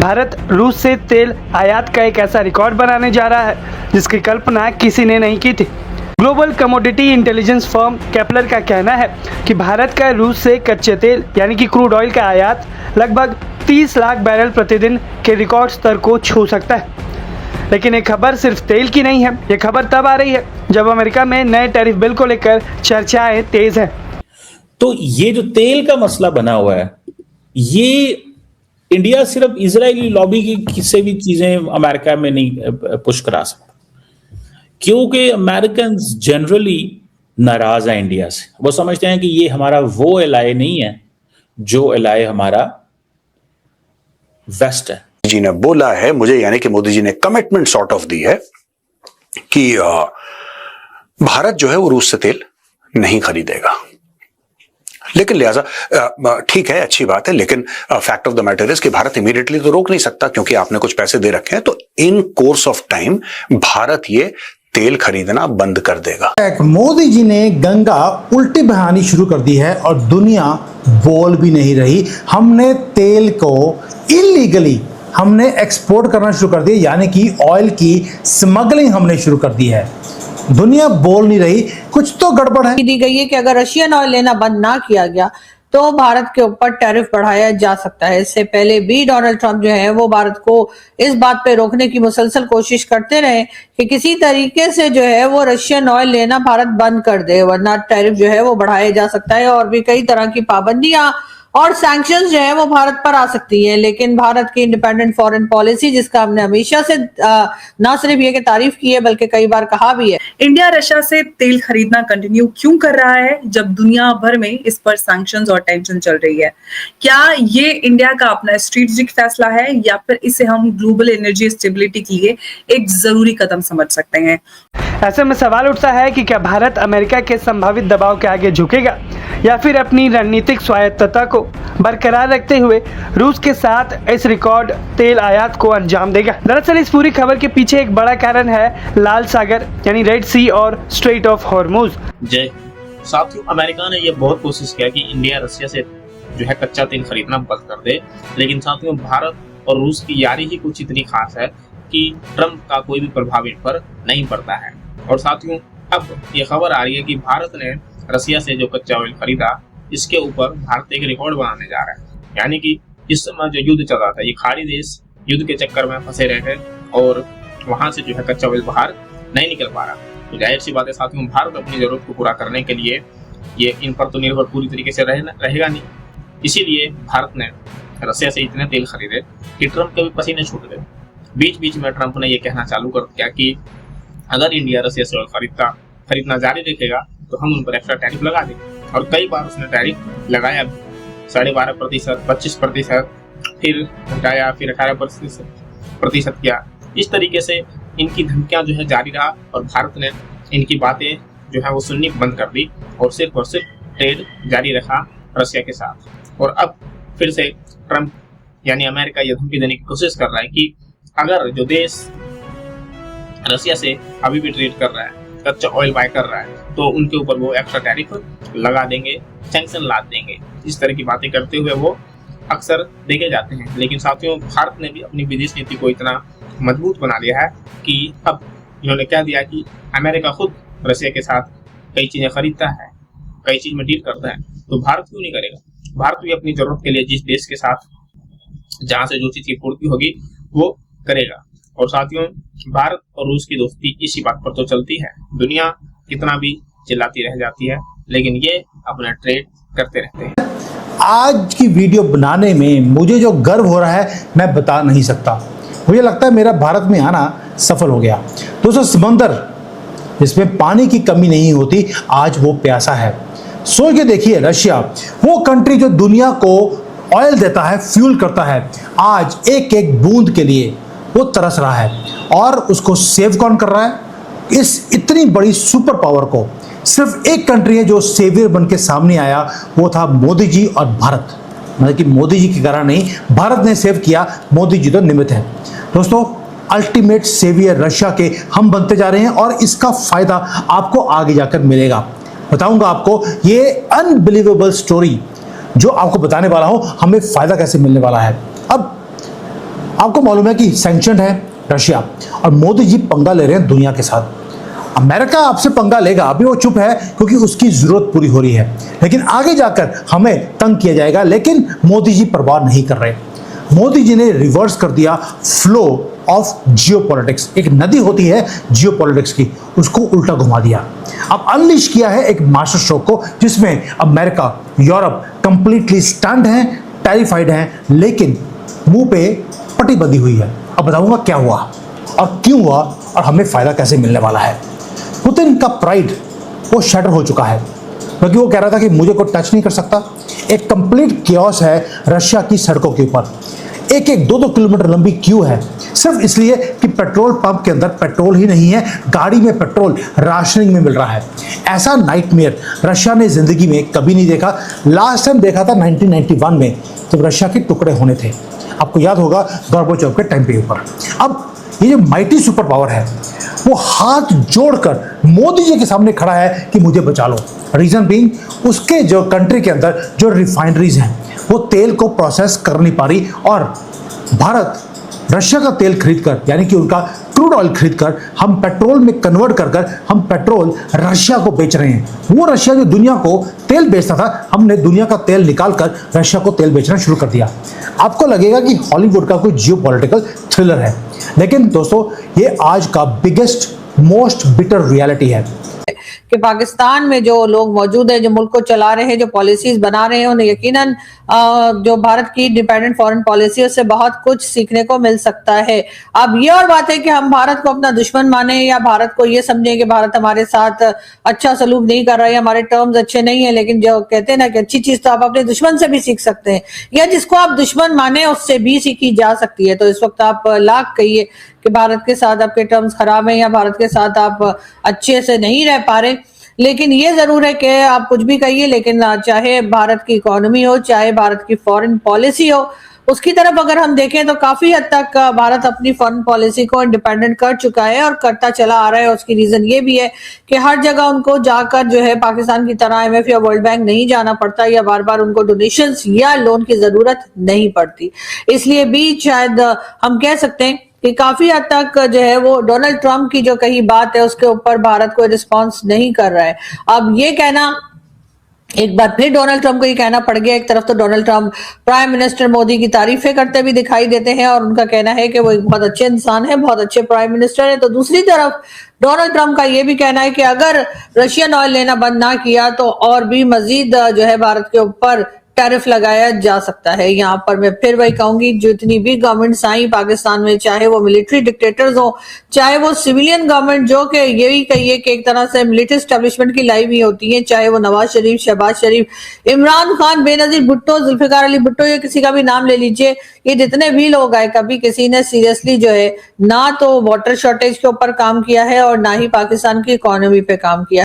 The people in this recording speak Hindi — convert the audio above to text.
भारत रूस से तेल आयात का एक ऐसा रिकॉर्ड बनाने जा रहा है जिसकी कल्पना किसी ने नहीं की थी। Global commodity intelligence firm Kepler का कहना है कि भारत का रूस से कच्चे तेल यानी कि क्रूड ऑयल का आयात लगभग 30 लाख बैरल प्रतिदिन के रिकॉर्ड स्तर को छू सकता है। लेकिन ये खबर सिर्फ तेल की नहीं है, ये खबर तब आ रही है जब अमेरिका में नए टैरिफ बिल को लेकर चर्चाएं तेज हैं। तो ये जो तेल का मसला बना हुआ है, ये इंडिया सिर्फ इजरायली लॉबी की किसी भी चीजें अमेरिका में नहीं पुश करा सकता, क्योंकि अमेरिकन जनरली नाराज है इंडिया से। वो समझते हैं कि ये हमारा वो एलाय नहीं है जो एलाय हमारा वेस्ट है। जी ने बोला है मुझे, यानी कि मोदी जी ने कमिटमेंट सॉर्ट ऑफ दी है कि भारत जो है वो रूस से तेल नहीं खरीदेगा। लेकिन लिहाजा ठीक है, अच्छी बात है, लेकिन fact of the matter is कि भारत इमीडिएटली तो रोक नहीं सकता, क्योंकि आपने कुछ पैसे दे रखे हैं। तो इन कोर्स ऑफ टाइम भारत ये तेल खरीदना बंद कर देगा। मोदी जी ने गंगा उल्टी बहानी शुरू कर दी है और दुनिया बोल भी नहीं रही। हमने तेल को इलीगली हमने एक्सपोर्ट करना शुरू कर दिया, यानी कि ऑयल की स्मगलिंग हमने शुरू कर दी है। दुनिया बोल नहीं रही, कुछ तो गड़बड़ है। दी गई है कि अगर रशियन ऑयल लेना बंद ना किया गया तो भारत के ऊपर टैरिफ बढ़ाया जा सकता है। इससे पहले भी डोनाल्ड ट्रंप जो है वो भारत को इस बात पे रोकने की मुसलसल कोशिश करते रहे कि किसी तरीके से जो है वो रशियन ऑयल लेना भारत बंद कर दे, वरना टैरिफ जो है वो बढ़ाया जा सकता है और भी कई तरह की पाबंदियां और सैंक्शंस जो है वो भारत पर आ सकती है। लेकिन भारत की इंडिपेंडेंट फॉरेन पॉलिसी, जिसका हमने हमेशा से ना सिर्फ ये कि तारीफ की है बल्कि कई बार कहा भी है, इंडिया रशिया से तेल खरीदना कंटिन्यू क्यों कर रहा है जब दुनिया भर में इस पर सैंक्शंस और टेंशन चल रही है? क्या ये इंडिया का अपना स्ट्रेटेजिक फैसला है या फिर इसे हम ग्लोबल एनर्जी स्टेबिलिटी के लिए एक जरूरी कदम समझ सकते हैं? ऐसे में सवाल उठता है कि क्या भारत अमेरिका के संभावित दबाव के आगे झुकेगा या फिर अपनी रणनीतिक स्वायत्तता को बरकरार रखते हुए रूस के साथ इस रिकॉर्ड तेल आयात को अंजाम देगा। दरअसल इस पूरी खबर के पीछे एक बड़ा कारण है लाल सागर यानी रेड सी और स्ट्रेट ऑफ हॉर्मुज। जय साथियों, अमेरिका ने यह बहुत कोशिश किया कि इंडिया रशिया से जो है कच्चा तेल खरीदना बंद कर दे, लेकिन साथियों भारत और रूस की यारी ही कुछ इतनी खास है कि ट्रंप का कोई भी प्रभाव इन पर नहीं पड़ता है। और साथियों अब ये खबर आ रही है कि भारत ने रशिया से जो कच्चा ऑयल खरीदा, इसके ऊपर भारत एक रिकॉर्ड बनाने जा रहा है। यानी कि इस समय जो युद्ध चल रहा था, ये खाड़ी देश युद्ध के चक्कर में फंसे रहे थे और वहां से जो है कच्चा ऑयल बाहर नहीं निकल पा रहा। तो जाहिर सी बात है साथियों, भारत अपनी जरूरत को पूरा करने के लिए ये इन पर तो निर्भर पूरी तरीके से रहेगा नहीं। इसीलिए भारत ने रशिया से इतने तेल खरीदे कि ट्रंप के भी पसीने छूट गए। बीच बीच में ट्रंप ने यह कहना चालू कर दिया कि अगर इंडिया रशिया से ऑयल खरीदना जारी रखेगा तो हम उन पर एक्स्ट्रा टैरिफ लगा देंगे। और कई बार उसने टैरिफ लगाया 12.5%, 25%, फिर घटाया, फिर 18% किया। इस तरीके से इनकी धमकियां जो है जारी रहा और भारत ने इनकी बातें जो है वो सुननी बंद कर दी और सिर्फ ट्रेड जारी रखा रशिया के साथ। और अब फिर से ट्रंप यानी अमेरिका ये धमकी देने की कोशिश कर रहा है कि अगर जो देश रशिया से अभी भी ट्रेड कर रहा है, कच्चा ऑयल बाय कर रहा है, तो उनके ऊपर वो एक्स्ट्रा टैरिफ लगा देंगे, सैंक्शन लाद देंगे। इस तरह की बातें करते हुए वो अक्सर देखे जाते हैं। लेकिन साथियों भारत ने भी अपनी विदेश नीति को इतना मजबूत बना लिया है कि अब इन्होंने कह दिया कि अमेरिका खुद रशिया के साथ कई चीजें खरीदता है, कई चीज में डील करता है, तो भारत क्यों नहीं करेगा? भारत भी अपनी जरूरत के लिए जिस देश के साथ जहां से जो चीज की पूर्ति होगी वो करेगा। और साथियों भारत और रूस की दोस्ती इसी बात पर तो चलती है, दुनिया कितना भी चिल्लाती रह जाती है, लेकिन ये अपना ट्रेड करते रहते हैं। आज की वीडियो बनाने में मुझे जो गर्व हो रहा है मैं बता नहीं सकता। मुझे लगता है मेरा भारत में आना सफल हो गया। दोस्तों समंदर जिसमें पानी की कमी नहीं होती, आज वो प्यासा है। सोच के देखिए, रशिया वो कंट्री जो दुनिया को ऑयल देता है, फ्यूल करता है, आज एक एक बूंद के लिए वो तरस रहा है। और उसको सेव कौन कर रहा है? इस इतनी बड़ी सुपर पावर को सिर्फ एक कंट्री है जो सेवियर बन के सामने आया, वो था मोदी जी और भारत। मतलब कि मोदी जी के कारण नहीं, भारत ने सेव किया, मोदी जी तो निमित्त है। दोस्तों अल्टीमेट सेवियर रशिया के हम बनते जा रहे हैं और इसका फायदा आपको आगे जाकर मिलेगा। बताऊंगा आपको ये अनबिलीवेबल स्टोरी जो आपको बताने वाला हूं, हमें फायदा कैसे मिलने वाला है। अब आपको मालूम है कि सैंक्शन है रशिया और मोदी जी पंगा ले रहे हैं दुनिया के साथ। अमेरिका आपसे पंगा लेगा, अभी वो चुप है क्योंकि उसकी जरूरत पूरी हो रही है, लेकिन आगे जाकर हमें तंग किया जाएगा। लेकिन मोदी जी परवाह नहीं कर रहे। मोदी जी ने रिवर्स कर दिया फ्लो ऑफ जियोपॉलिटिक्स। एक नदी होती है जियोपॉलिटिक्स की, उसको उल्टा घुमा दिया। अब अनलिश किया है एक मास्टर स्ट्रोक को, जिसमें अमेरिका, यूरोप कंप्लीटली स्टन्ड हैं, टेरिफाइड हैं, लेकिन मुंह पे पट्टी बंधी हुई है। अब बताऊंगा क्या हुआ और क्यों हुआ और हमें फायदा कैसे मिलने वाला है। पुतिन का प्राइड वो शटर हो चुका है क्योंकि वो कह रहा था कि मुझे कोई टच नहीं कर सकता। एक कंप्लीट कियोस है रशिया की सड़कों के ऊपर, एक एक 2-2 किलोमीटर लंबी क्यू है, सिर्फ इसलिए कि पेट्रोल पंप के अंदर पेट्रोल ही नहीं है, गाड़ी में पेट्रोल राशनिंग में मिल रहा है। ऐसा नाइटमेयर रशिया ने जिंदगी में कभी नहीं देखा। लास्ट टाइम देखा था 1991 में, जब रशिया के टुकड़े होने थे। आपको याद होगा गोर्बाचोव के टाइम पे ऊपर। अब ये जो माइटी सुपर पावर है वो हाथ जोड़कर मोदी जी के सामने खड़ा है कि मुझे बचा लो। रीजन बीइंग, उसके जो कंट्री के अंदर जो रिफाइनरीज हैं वो तेल को प्रोसेस कर नहीं पा रही और भारत रशिया का तेल खरीदकर, यानी कि उनका क्रूड ऑयल खरीदकर हम पेट्रोल में कन्वर्ट कर हम पेट्रोल रशिया को बेच रहे हैं। वो रशिया जो दुनिया को तेल बेचता था, हमने दुनिया का तेल निकालकर रशिया को तेल बेचना शुरू कर दिया। आपको लगेगा कि हॉलीवुड का कोई जियोपॉलिटिकल थ्रिलर है, लेकिन दोस्तों ये आज का बिगेस्ट मोस्ट बिटर रियलिटी है कि पाकिस्तान में जो लोग मौजूद हैं, जो मुल्क को चला रहे हैं, जो पॉलिसीज बना रहे हैं, उन्हें यकीनन जो भारत की इंडिपेंडेंट फॉरेन पॉलिसी है उससे बहुत कुछ सीखने को मिल सकता है। अब ये और बात है कि हम भारत को अपना दुश्मन माने या भारत को ये समझें कि भारत हमारे साथ अच्छा सलूक नहीं कर रहा है, हमारे टर्म्स अच्छे नहीं है। लेकिन जो कहते हैं ना कि अच्छी चीज तो आप अपने दुश्मन से भी सीख सकते हैं, या जिसको आप दुश्मन माने उससे भी सीखी जा सकती है। तो इस वक्त आप लाख कहिए कि भारत के साथ आपके टर्म्स खराब हैं या भारत के साथ आप अच्छे से नहीं रह पा रहे, लेकिन ये जरूर है कि आप कुछ भी कहिए, लेकिन चाहे भारत की इकोनॉमी हो, चाहे भारत की फॉरेन पॉलिसी हो, उसकी तरफ अगर हम देखें तो काफी हद तक भारत अपनी फॉरेन पॉलिसी को इंडिपेंडेंट कर चुका है और करता चला आ रहा है। उसकी रीजन ये भी है कि हर जगह उनको जाकर जो है पाकिस्तान की तरह IMF या वर्ल्ड बैंक नहीं जाना पड़ता, या बार बार उनको डोनेशंस या लोन की जरूरत नहीं पड़ती। इसलिए भी शायद हम कह सकते हैं कि काफी हद तक जो है वो डोनाल्ड ट्रंप की जो कही बात है उसके ऊपर भारत कोई रिस्पॉन्स नहीं कर रहा है। अब ये कहना, एक बार फिर डोनाल्ड ट्रंप को ये कहना पड़ गया। एक तरफ तो Donald Trump prime minister Modi की तारीफें करते भी दिखाई देते हैं और उनका कहना है कि वो एक बहुत अच्छे इंसान है, बहुत अच्छे प्राइम मिनिस्टर है, तो दूसरी तरफ डोनाल्ड ट्रंप का ये भी कहना है कि अगर रशियन ऑयल लेना बंद ना किया तो और भी मजीद जो है भारत के ऊपर टैरिफ लगाया जा सकता है। यहाँ पर मैं फिर वही कहूंगी, जितनी भी गवर्नमेंट्स आई पाकिस्तान में, चाहे वो मिलिट्री डिक्टेटर्स हो, चाहे वो सिविलियन गवर्नमेंट जो कि यही कहिए कि एक तरह से मिलिट्री एस्टेब्लिशमेंट की लाई हुई होती है, चाहे वो नवाज शरीफ, शहबाज शरीफ, इमरान खान, बेनजीर भुट्टो, जुल्फिकार अली भुट्टो, या किसी का भी नाम ले लीजिए, ये जितने भी लोग आए, कभी किसी ने सीरियसली जो है ना तो वाटर शॉर्टेज के ऊपर काम किया है और ना ही पाकिस्तान की इकोनॉमी पे काम किया।